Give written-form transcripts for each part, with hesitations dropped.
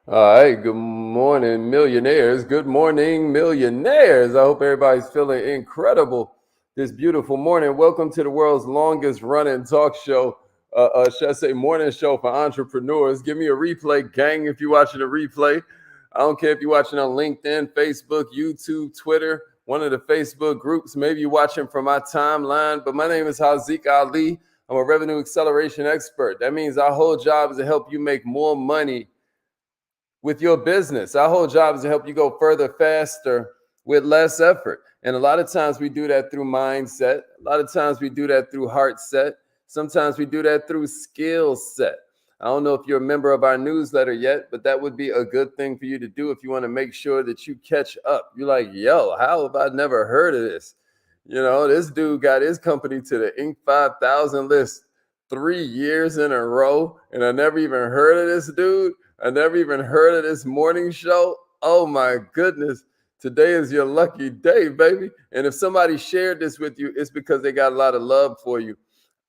All right, good morning, millionaires. Good morning, millionaires. I hope everybody's feeling incredible this beautiful morning. Welcome to the world's longest running talk show, should I say morning show for entrepreneurs. Give me a replay, gang, if you're watching a replay. I don't care if you're watching on LinkedIn, Facebook, YouTube, Twitter, one of the Facebook groups. Maybe you're watching from my timeline, but my name is Haziq Ali. I'm a revenue acceleration expert. That means our whole job is to help you make more money with your business. Our whole job is to help you go further, faster, with less effort. And a lot of times we do that through mindset. A lot of times we do that through heart set. Sometimes we do that through skill set. I don't know if you're a member of our newsletter yet, but that would be a good thing for you to do if you want to make sure that you catch up. You're like, yo, how have I never heard of this? You know, this dude got his company to the Inc. 5000 list 3 years in a row, and I never even heard of this dude. I never even heard of this morning show. Oh my goodness. Today is your lucky day, baby. And if somebody shared this with you, it's because they got a lot of love for you.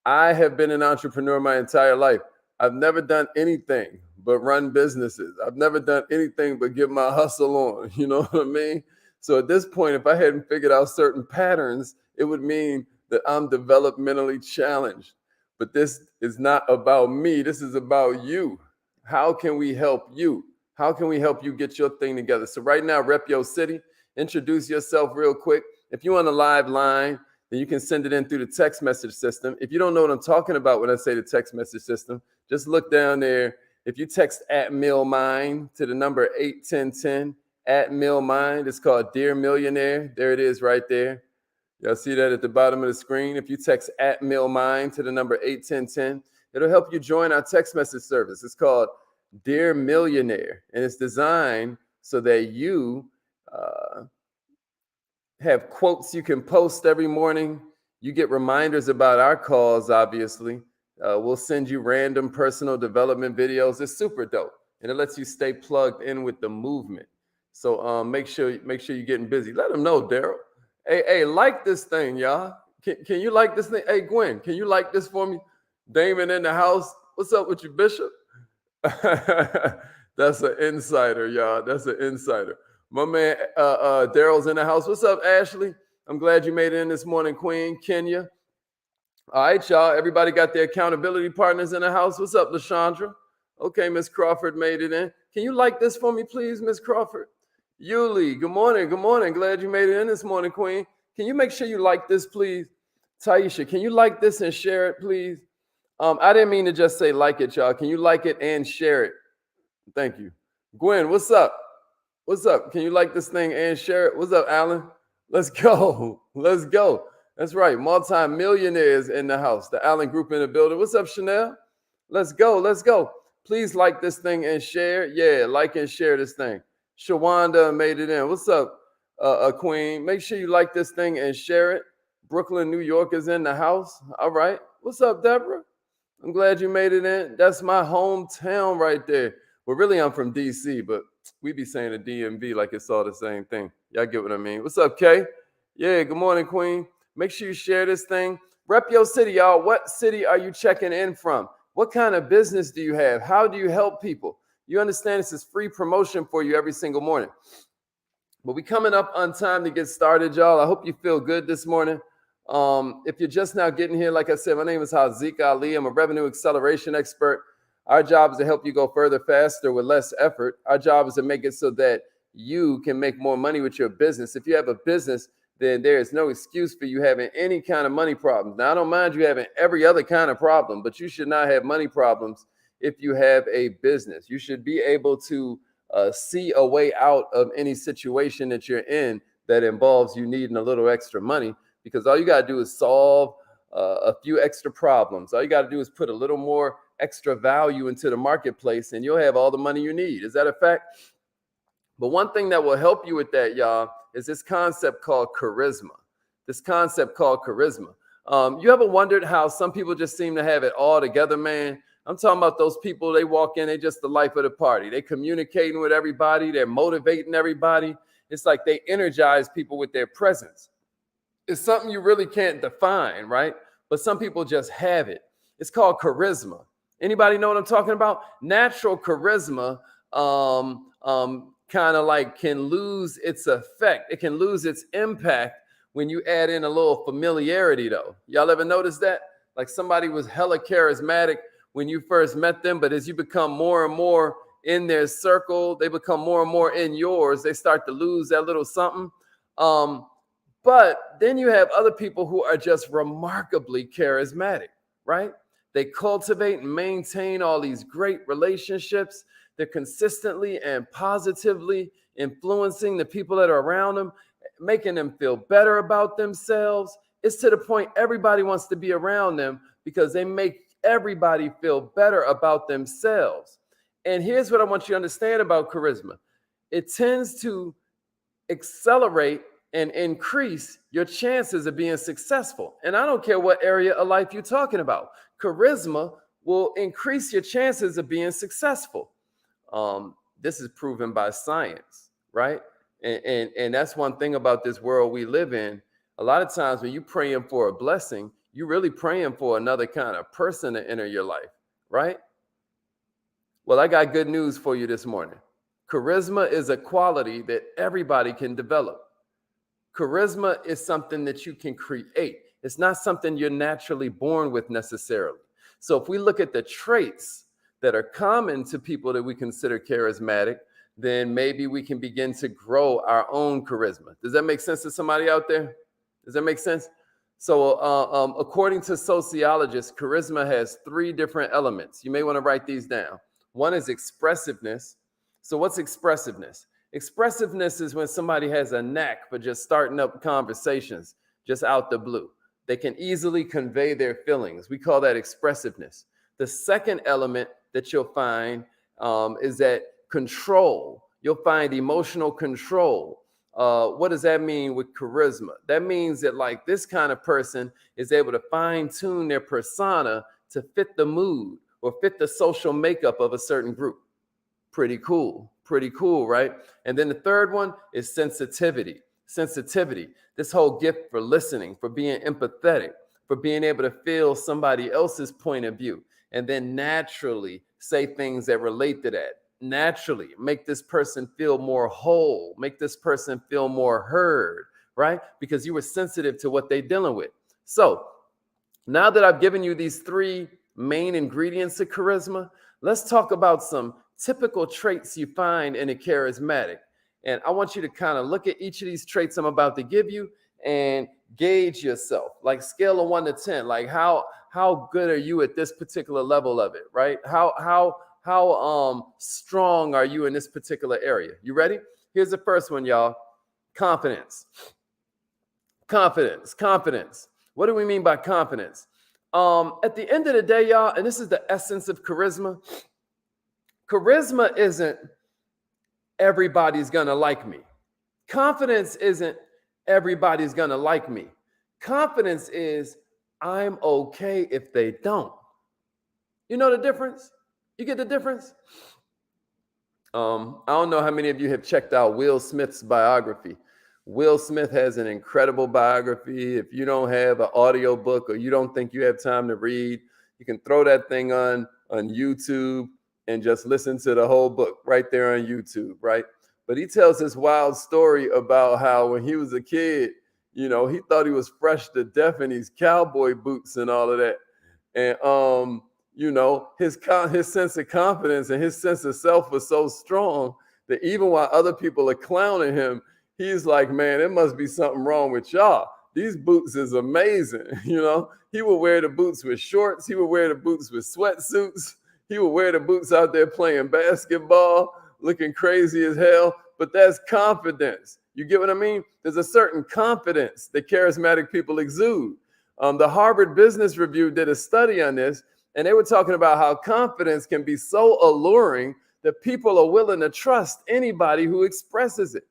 I have been an entrepreneur my entire life. I've never done anything but run businesses. I've never done anything but get my hustle on. You know what I mean? So at this point, if I hadn't figured out certain patterns, it would mean that I'm developmentally challenged. But this is not about me. This is about you. How can we help you? How can we help you get your thing together? So right now, rep your city. Introduce yourself real quick. If you're on a live line, then you can send it in through the text message system. If you don't know what I'm talking about when I say the text message system, just look down there. If you text @MillMind to the number 81010, @MillMind, it's called Dear Millionaire. There it is right there. Y'all see that at the bottom of the screen? If you text @MillMind to the number 81010, it'll help you join our text message service. It's called Dear Millionaire, and it's designed so that you have quotes you can post every morning. You get reminders about our calls, obviously. We'll send you random personal development videos. It's super dope, and it lets you stay plugged in with the movement. So make sure you're getting busy. Let them know, Daryl. Hey, like this thing, y'all. Can you like this thing? Hey, Gwen, can you like this for me? Damon in the house. What's up with you, Bishop? That's an insider, y'all. That's an insider. My man Daryl's in the house. What's up, Ashley? I'm glad you made it in this morning, Queen. Kenya. All right, y'all. Everybody got their accountability partners in the house. What's up, LaShondra? Okay, Miss Crawford made it in. Can you like this for me, please, Miss Crawford? Yuli, good morning. Good morning. Glad you made it in this morning, Queen. Can you make sure you like this, please? Taisha, can you like this and share it, please? I didn't mean to just say like it, y'all. Can you like it and share it? Thank you. Gwen, what's up? What's up? Can you like this thing and share it? What's up, Alan? Let's go. Let's go. That's right. Multi-millionaires in the house. The Allen Group in the building. What's up, Chanel? Let's go. Let's go. Please like this thing and share. Yeah, like and share this thing. Shawanda made it in. What's up, Queen? Make sure you like this thing and share it. Brooklyn, New York is in the house. All right. What's up, Deborah? I'm glad you made it in. That's my hometown right there. Well, really, I'm from D.C., but we be saying the DMV like it's all the same thing. Y'all get what I mean? What's up, Kay? Yeah, good morning, Queen. Make sure you share this thing. Rep your city, y'all. What city are you checking in from? What kind of business do you have? How do you help people? You understand this is free promotion for you every single morning. But we coming up on time to get started, y'all. I hope you feel good this morning. If you're just now getting here, like I said, my name is Haziq Ali. I'm a revenue acceleration expert. Our job is to help you go further, faster, with less effort. Our job is to make it so that you can make more money with your business. If you have a business, then there is no excuse for you having any kind of money problems. Now, I don't mind you having every other kind of problem, but you should not have money problems if you have a business. You should be able to see a way out of any situation that you're in that involves you needing a little extra money, because all you got to do is solve a few extra problems. All you got to do is put a little more extra value into the marketplace and you'll have all the money you need. Is that a fact? But one thing that will help you with that, y'all, is this concept called charisma. This concept called charisma. You ever wondered how some people just seem to have it all together, man? I'm talking about those people, they walk in, they just the life of the party. They communicating with everybody. They're motivating everybody. It's like they energize people with their presence. It's something you really can't define, right? But some people just have it. It's called charisma. Anybody know what I'm talking about? Natural charisma kind of like can lose its effect. It can lose its impact when you add in a little familiarity, though. Y'all ever notice that? Like somebody was hella charismatic when you first met them, but as you become more and more in their circle, they become more and more in yours. They start to lose that little something. Um, but then you have other people who are just remarkably charismatic, right? They cultivate and maintain all these great relationships. They're consistently and positively influencing the people that are around them, making them feel better about themselves. It's to the point everybody wants to be around them because they make everybody feel better about themselves. And here's what I want you to understand about charisma: it tends to accelerate and increase your chances of being successful. And I don't care what area of life you're talking about, charisma will increase your chances of being successful. This is proven by science, right? And that's one thing about this world we live in. A lot of times when you're praying for a blessing, you're really praying for another kind of person to enter your life, right? Well, I got good news for you this morning. Charisma is a quality that everybody can develop. Charisma is something that you can create. It's not something you're naturally born with necessarily. So if we look at the traits that are common to people that we consider charismatic, then maybe we can begin to grow our own charisma. Does that make sense to somebody out there? Does that make sense? So according to sociologists, charisma has 3 different elements. You may want to write these down. One is expressiveness. So what's expressiveness? Expressiveness is when somebody has a knack for just starting up conversations just out the blue. They can easily convey their feelings. We call that expressiveness. The second element that you'll find is that control. You'll find emotional control. What does that mean with charisma? That means that like this kind of person is able to fine tune their persona to fit the mood or fit the social makeup of a certain group. Pretty cool, right? And then the third one is sensitivity. Sensitivity, this whole gift for listening, for being empathetic, for being able to feel somebody else's point of view, and then naturally say things that relate to that. Naturally make this person feel more whole, make this person feel more heard, right? Because you were sensitive to what they're dealing with. So now that I've given you these 3 main ingredients of charisma, let's talk about some typical traits you find in a charismatic. And I want you to kind of look at each of these traits I'm about to give you and gauge yourself, like scale of 1 to 10, like how good are you at this particular level of it, right? How strong are you in this particular area? You ready? Here's the first one, y'all. Confidence. Confidence. What do we mean by confidence? At the end of the day, y'all, and this is the essence of charisma. Charisma isn't everybody's gonna like me. Confidence isn't everybody's gonna like me. Confidence is I'm okay if they don't. You know the difference? You get the difference? I don't know how many of you have checked out Will Smith's biography. Will Smith has an incredible biography. If you don't have an audio book or you don't think you have time to read, you can throw that thing on YouTube and just listen to the whole book right there on YouTube, right? But he tells this wild story about how when he was a kid, you know, he thought he was fresh to death in these cowboy boots and all of that. And, you know, his sense of confidence and his sense of self was so strong that even while other people are clowning him, he's like, man, there must be something wrong with y'all. These boots is amazing. You know, he would wear the boots with shorts. He would wear the boots with sweatsuits. He would wear the boots out there playing basketball, looking crazy as hell. But that's confidence. You get what I mean? There's a certain confidence that charismatic people exude. The Harvard Business Review did a study on this, and they were talking about how confidence can be so alluring that people are willing to trust anybody who expresses it.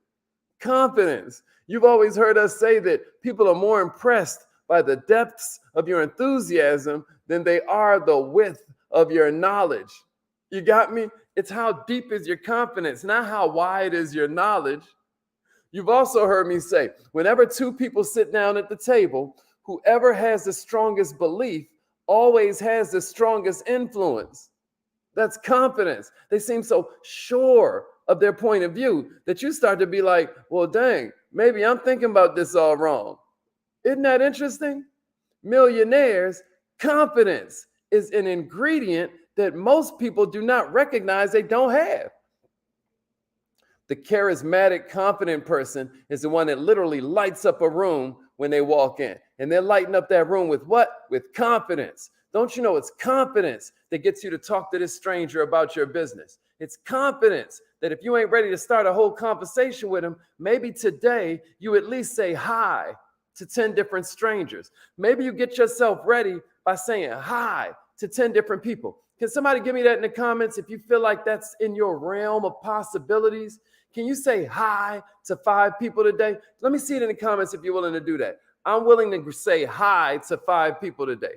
Confidence. You've always heard us say that people are more impressed by the depths of your enthusiasm than they are the width of your knowledge. You got me? It's how deep is your confidence, not how wide is your knowledge. You've also heard me say, whenever 2 people sit down at the table, whoever has the strongest belief always has the strongest influence. That's confidence. They seem so sure of their point of view that you start to be like, well, dang, maybe I'm thinking about this all wrong. Isn't that interesting? Millionaires, confidence is an ingredient that most people do not recognize they don't have. The charismatic, confident person is the one that literally lights up a room when they walk in. And they're lighting up that room with what? With confidence. Don't you know it's confidence that gets you to talk to this stranger about your business? It's confidence that if you ain't ready to start a whole conversation with him, maybe today you at least say hi to 10 different strangers. Maybe you get yourself ready by saying hi to 10 different people. Can somebody give me that in the comments if you feel like that's in your realm of possibilities? Can you say hi to 5 people today? Let me see it in the comments if you're willing to do that. I'm willing to say hi to 5 people today.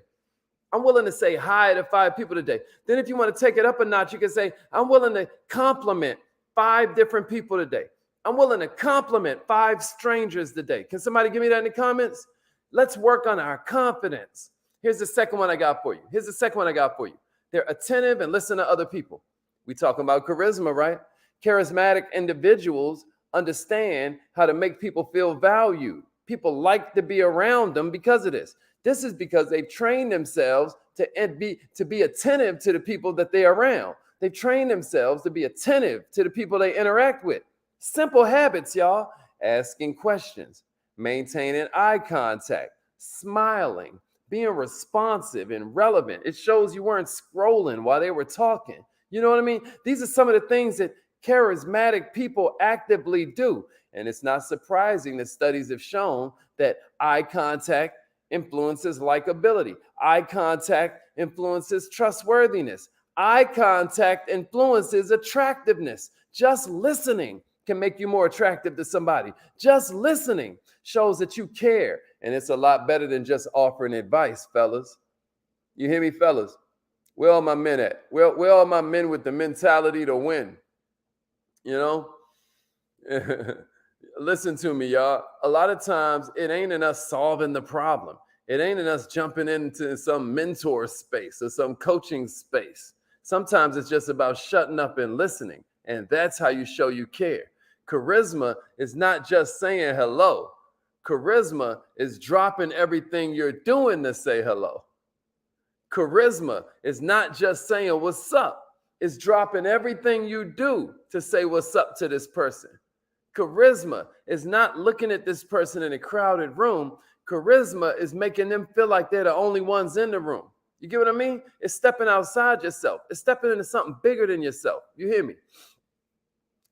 I'm willing to say hi to 5 people today. Then if you want to take it up a notch, you can say, I'm willing to compliment 5 different people today. I'm willing to compliment 5 strangers today. Can somebody give me that in the comments? Let's work on our confidence. Here's the second one I got for you. They're attentive and listen to other people. We talking about charisma, right? Charismatic individuals understand how to make people feel valued. People like to be around them because of this. This is because they've trained themselves to be attentive to the people that they're around. They've trained themselves to be attentive to the people they interact with. Simple habits, y'all. Asking questions, maintaining eye contact, smiling, being responsive and relevant. It shows you weren't scrolling while they were talking. You know what I mean? These are some of the things that charismatic people actively do. And it's not surprising that studies have shown that eye contact influences likability. Eye contact influences trustworthiness. Eye contact influences attractiveness. Just listening can make you more attractive to somebody. Just listening shows that you care. And it's a lot better than just offering advice, fellas. You hear me, fellas? Where all my men at? Where all my men with the mentality to win? You know? Listen to me, y'all. A lot of times it ain't in us solving the problem. It ain't in us jumping into some mentor space or some coaching space. Sometimes it's just about shutting up and listening. And that's how you show you care. Charisma is not just saying hello. Charisma is dropping everything you're doing to say hello. Charisma is not just saying what's up. It's dropping everything you do to say what's up to this person. Charisma is not looking at this person in a crowded room. Charisma is making them feel like they're the only ones in the room. You get what I mean? It's stepping outside yourself. It's stepping into something bigger than yourself. You hear me?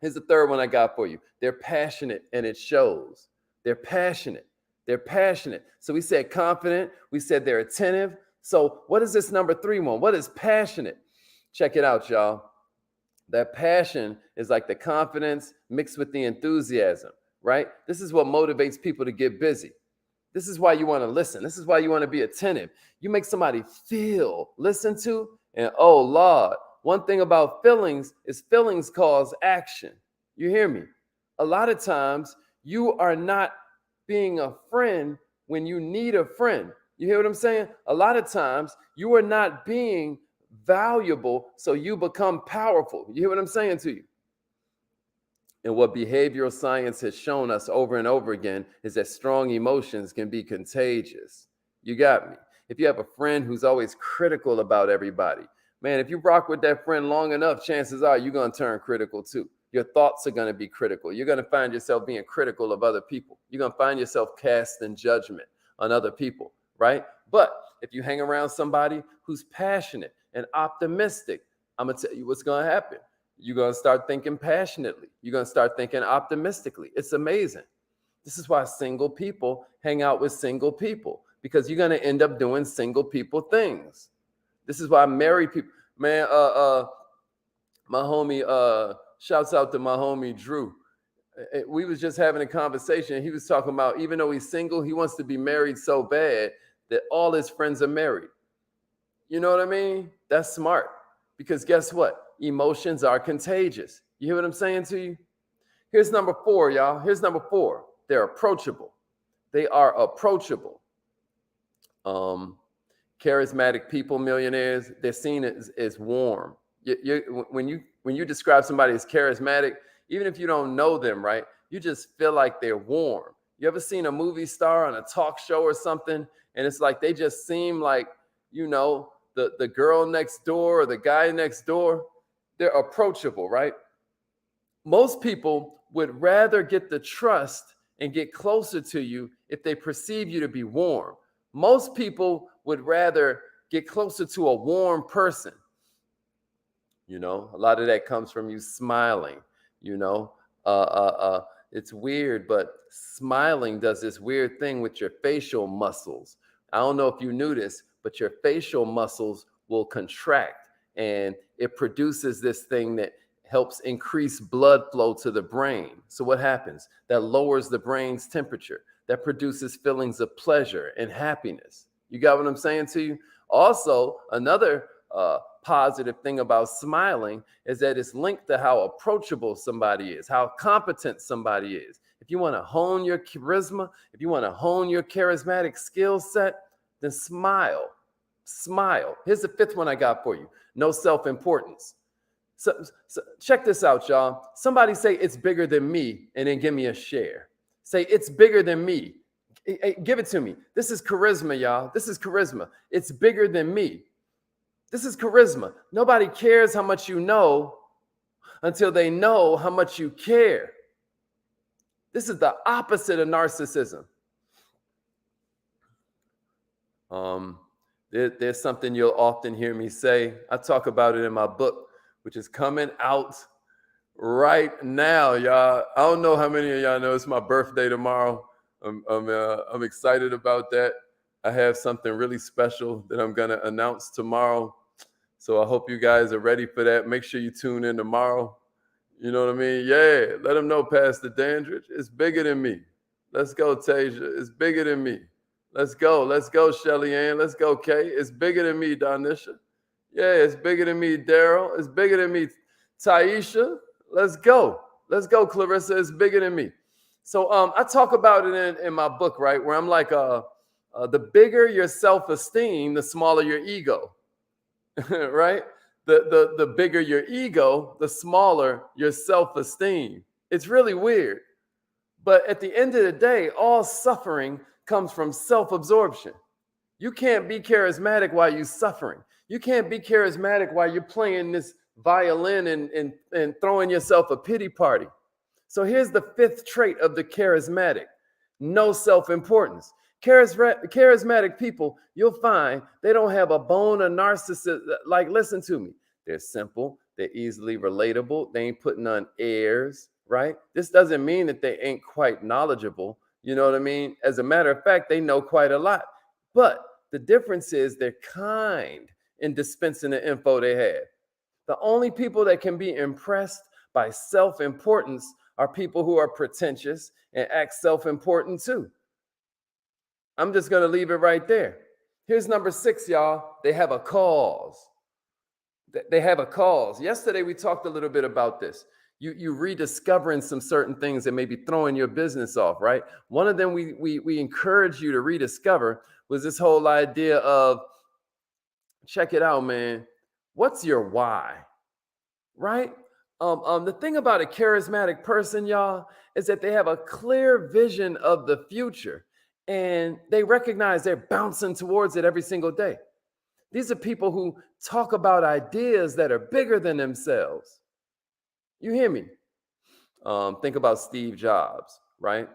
Here's the third one I got for you. They're passionate and it shows. They're passionate. So we said confident. We said they're attentive. So what is this number 3 one? What is passionate? Check it out, y'all. That passion is like the confidence mixed with the enthusiasm, right? This is what motivates people to get busy. This is why you want to listen. This is why you want to be attentive. You make somebody feel, listen to, and oh, Lord, one thing about feelings is feelings cause action. You hear me? A lot of times you are not being a friend when you need a friend. You hear what I'm saying? A lot of times you are not being valuable, so you become powerful. You hear what I'm saying to you? And what behavioral science has shown us over and over again is that strong emotions can be contagious. You got me. If you have a friend who's always critical about everybody, man, if you rock with that friend long enough, chances are you're going to turn critical too. Your thoughts are going to be critical. You're going to find yourself being critical of other people. You're going to find yourself casting judgment on other people, right? But if you hang around somebody who's passionate and optimistic, I'm going to tell you what's going to happen. You're going to start thinking passionately. You're going to start thinking optimistically. It's amazing. This is why single people hang out with single people, because you're going to end up doing single people things. This is why married people, man, my homie, shouts out to my homie, Drew. We was just having a conversation. He was talking about, even though he's single, he wants to be married so bad that all his friends are married. You know what I mean? That's smart. Because guess what? Emotions are contagious. You hear what I'm saying to you? Here's number 4, y'all. Here's number 4. They're approachable. They are approachable. Charismatic people, millionaires, they're seen as warm. When you describe somebody as charismatic, even if you don't know them, right, you just feel like they're warm. You ever seen a movie star on a talk show or something, and it's like they just seem like, the girl next door or the guy next door? They're approachable, right? Most people would rather get the trust and get closer to you if they perceive you to be warm. Most people would rather get closer to a warm person. A lot of that comes from you smiling. you know it's weird, but smiling does this weird thing with your facial muscles. I don't know if you knew this, but your facial muscles will contract, and it produces this thing that helps increase blood flow to the brain. So what happens? That lowers the brain's temperature. That produces feelings of pleasure and happiness. You got what I'm saying to you? Also, another positive thing about smiling is that it's linked to how approachable somebody is, how competent somebody is. If you want to hone your charisma, if you want to hone your charismatic skill set, then smile. Smile. Here's the fifth one I got for you. No self-importance. So check this out, y'all. Somebody say it's bigger than me, and then give me a share. Say it's bigger than me. Hey, give it to me. This is charisma, y'all. This is charisma. It's bigger than me. This is charisma. Nobody cares how much you know until they know how much you care. This is the opposite of narcissism. There's something you'll often hear me say. I talk about it in my book, which is coming out right now, y'all. I don't know how many of y'all know it's my birthday tomorrow. I'm excited about that. I have something really special that I'm going to announce tomorrow. So I hope you guys are ready for that. Make sure you tune in tomorrow. You know what I mean? Yeah, let them know, Pastor Dandridge. It's bigger than me. Let's go, Tasia. It's bigger than me. Let's go, Shelly Ann. Let's go, Kay. It's bigger than me, Donisha. Yeah, it's bigger than me, Daryl. It's bigger than me, Taisha. Let's go, Clarissa. It's bigger than me. So I talk about it in my book, right, where I'm like, the bigger your self-esteem, the smaller your ego, right? The bigger your ego, the smaller your self-esteem. It's really weird. But at the end of the day, all suffering comes from self-absorption. You can't be charismatic while you're suffering. You can't be charismatic while you're playing this violin and throwing yourself a pity party. So here's the fifth trait of the charismatic: no self-importance. Charismatic people, you'll find they don't have a bone of narcissism. Like, listen to me. They're simple. They're easily relatable. They ain't putting on airs, right? This doesn't mean that they ain't quite knowledgeable. You know what I mean? As a matter of fact, they know quite a lot. But the difference is they're kind in dispensing the info they have. The only people that can be impressed by self-importance are people who are pretentious and act self-important too. I'm just going to leave it right there. Here's number 6, y'all. They have a cause. They have a cause. Yesterday, we talked a little bit about this. You rediscovering some certain things that may be throwing your business off, right? One of them we encourage you to rediscover was this whole idea of, check it out, man. What's your why, right? The thing about a charismatic person, y'all, is that they have a clear vision of the future, and they recognize they're bouncing towards it every single day. These are people who talk about ideas that are bigger than themselves. You hear me? Think about Steve Jobs, right?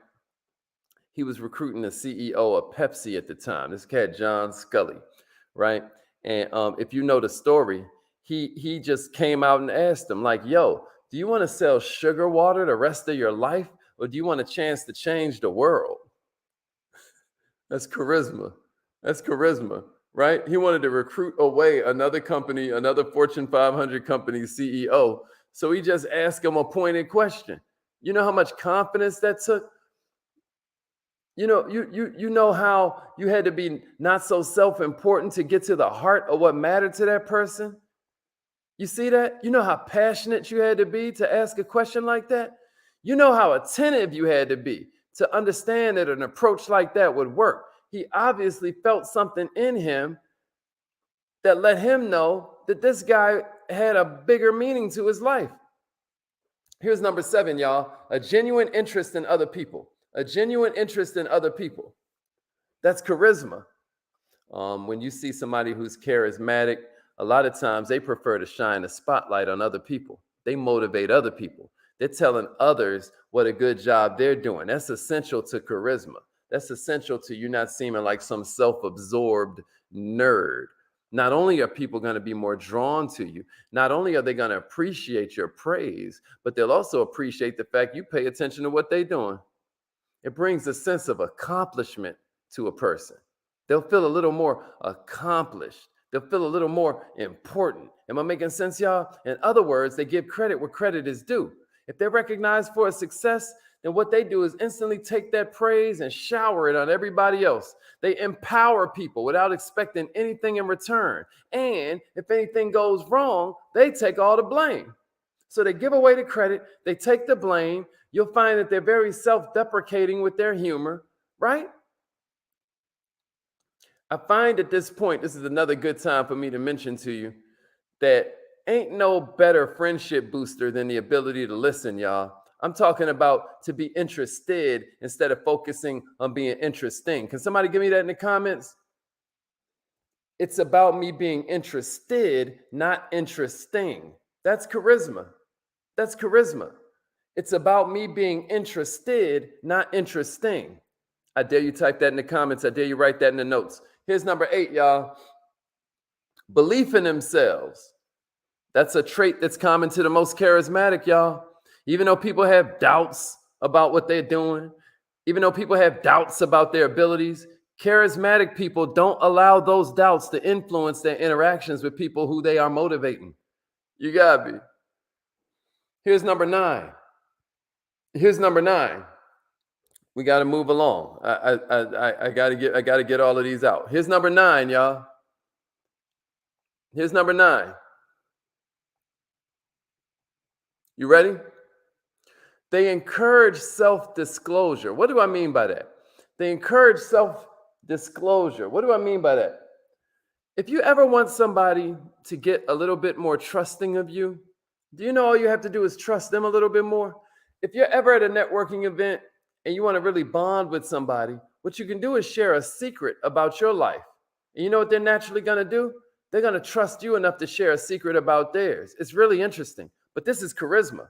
He was recruiting the CEO of Pepsi at the time. This cat, John Scully, right? And if you know the story, he just came out and asked him, like, yo, do you want to sell sugar water the rest of your life, or do you want a chance to change the world? That's charisma. That's charisma, right? He wanted to recruit away another company, another Fortune 500 company CEO. So he just asked him a pointed question. You know how much confidence that took? You know how you had to be not so self-important to get to the heart of what mattered to that person? You see that? You know how passionate you had to be to ask a question like that? You know how attentive you had to be to understand that an approach like that would work. He obviously felt something in him that let him know that this guy had a bigger meaning to his life. Here's number 7, y'all. A genuine interest in other people. A genuine interest in other people. That's charisma. When you see somebody who's charismatic, a lot of times they prefer to shine a spotlight on other people. They motivate other people. They're telling others what a good job they're doing. That's essential to charisma. That's essential to you not seeming like some self-absorbed nerd. Not only are people going to be more drawn to you, not only are they going to appreciate your praise, but they'll also appreciate the fact you pay attention to what they're doing. It brings a sense of accomplishment to a person. They'll feel a little more accomplished. They'll feel a little more important. Am I making sense, y'all? In other words, they give credit where credit is due. If they're recognized for a success, then what they do is instantly take that praise and shower it on everybody else. They empower people without expecting anything in return. And if anything goes wrong, they take all the blame. So they give away the credit, they take the blame. You'll find that they're very self-deprecating with their humor, right? I find at this point, this is another good time for me to mention to you that ain't no better friendship booster than the ability to listen, y'all. I'm talking about to be interested instead of focusing on being interesting. Can somebody give me that in the comments? It's about me being interested, not interesting. That's charisma. That's charisma. It's about me being interested, not interesting. I dare you type that in the comments. I dare you write that in the notes. Here's number 8, y'all. Belief in themselves. That's a trait that's common to the most charismatic, y'all. Even though people have doubts about what they're doing, even though people have doubts about their abilities, charismatic people don't allow those doubts to influence their interactions with people who they are motivating. You got me. Here's number 9. Here's number 9. We got to move along. I got to get all of these out. Here's number 9, y'all. Here's number 9. You ready? They encourage self-disclosure. What do I mean by that? They encourage self-disclosure. What do I mean by that? If you ever want somebody to get a little bit more trusting of you, do you know all you have to do is trust them a little bit more? If you're ever at a networking event and you want to really bond with somebody, what you can do is share a secret about your life. And you know what they're naturally going to do? They're going to trust you enough to share a secret about theirs. It's really interesting. But this is charisma.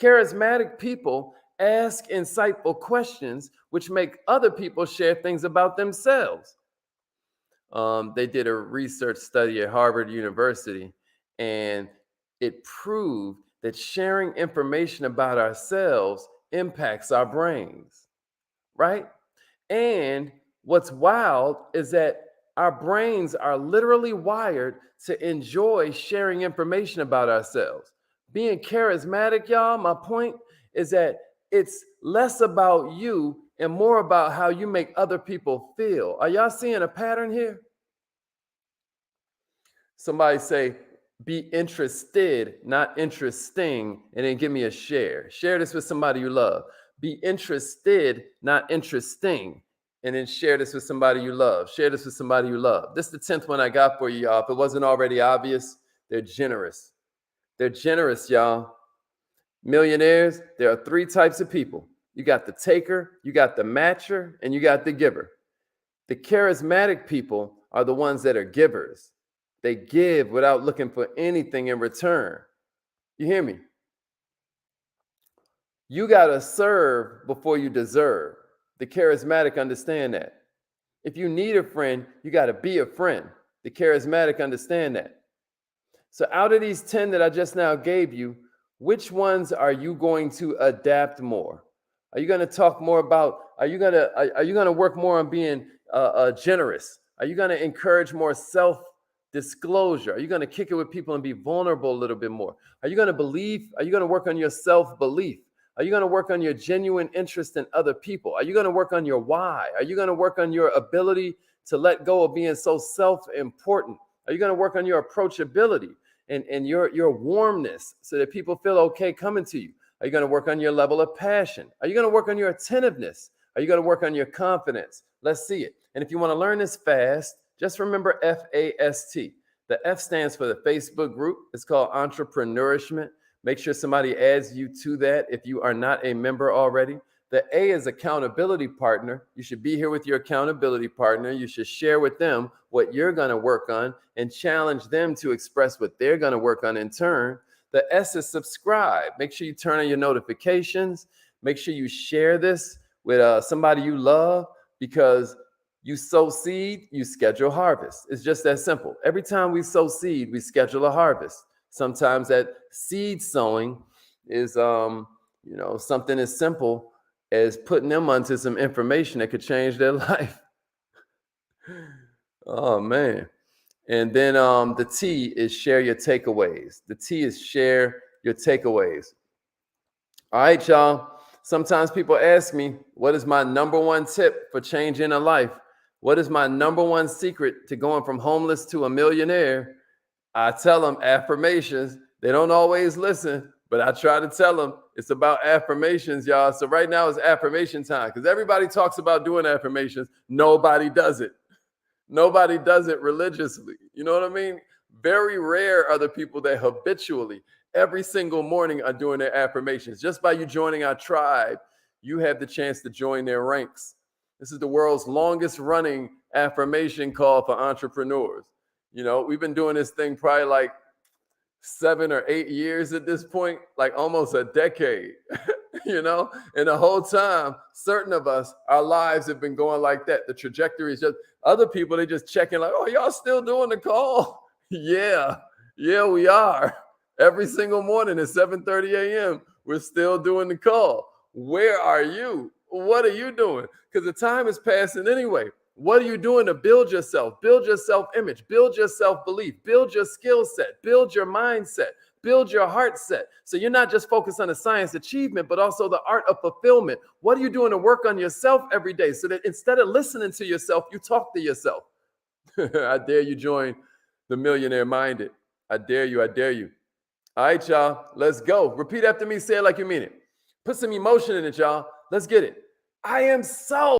Charismatic people ask insightful questions, which make other people share things about themselves. They did a research study at Harvard University, and it proved that sharing information about ourselves impacts our brains, right? And what's wild is that our brains are literally wired to enjoy sharing information about ourselves. Being charismatic, y'all, my point is that it's less about you and more about how you make other people feel. Are y'all seeing a pattern here? Somebody say, be interested, not interesting, and then give me a share. Share this with somebody you love. Be interested, not interesting, and then share this with somebody you love. Share this with somebody you love. This is the 10th one I got for you, y'all. If it wasn't already obvious, they're generous. They're generous, y'all. Millionaires, there are 3 types of people. You got the taker, you got the matcher, and you got the giver. The charismatic people are the ones that are givers. They give without looking for anything in return. You hear me? You got to serve before you deserve. The charismatic understand that. If you need a friend, you got to be a friend. The charismatic understand that. So out of these 10 that I just now gave you, which ones are you going to adapt more? Are you going to talk more about, are you going to work more on being generous? Are you going to encourage more self-disclosure? Are you going to kick it with people and be vulnerable a little bit more? Are you going to believe? Are you going to work on your self-belief? Are you going to work on your genuine interest in other people? Are you going to work on your why? Are you going to work on your ability to let go of being so self-important? Are you going to work on your approachability and your warmness so that people feel okay coming to you? Are you going to work on your level of passion? Are you going to work on your attentiveness? Are you going to work on your confidence? Let's see it. And if you want to learn this fast, just remember FAST. The F stands for the Facebook group. It's called Entrepreneurishment. Make sure somebody adds you to that if you are not a member already. The A is accountability partner. You should be here with your accountability partner. You should share with them what you're going to work on and challenge them to express what they're going to work on in turn. The S is subscribe. Make sure you turn on your notifications. Make sure you share this with somebody you love, because you sow seed, you schedule harvest. It's just that simple. Every time we sow seed, we schedule a harvest. Sometimes that seed sowing is something as simple as putting them onto some information that could change their life. Oh man. And then the T is share your takeaways. The T is share your takeaways. All right, y'all. Sometimes people ask me, what is my number one tip for changing a life? What is my number one secret to going from homeless to a millionaire? I tell them affirmations. They don't always listen, but I try to tell them it's about affirmations, y'all. So right now is affirmation time, because everybody talks about doing affirmations. Nobody does it. Nobody does it religiously. You know what I mean? Very rare are the people that habitually, every single morning, are doing their affirmations. Just by you joining our tribe, you have the chance to join their ranks. This is the world's longest running affirmation call for entrepreneurs. You know, we've been doing this thing probably like 7 or 8 years at this point, like almost a decade. And the whole time, certain of us, our lives have been going like that. The trajectory is just, other people, they just checking like, oh, y'all still doing the call? Yeah, we are. Every single morning at 7:30 a.m., we're still doing the call. Where are you? What are you doing? Because the time is passing anyway. What are you doing to build yourself? Build your self-image, build your self-belief, build your skill set, build your mindset, build your heart set. So you're not just focused on the science achievement, but also the art of fulfillment. What are you doing to work on yourself every day so that instead of listening to yourself, you talk to yourself? I dare you join the Millionaire Minded. I dare you. I dare you. All right, y'all, let's go. Repeat after me. Say it like you mean it. Put some emotion in it, y'all. Let's get it. I am so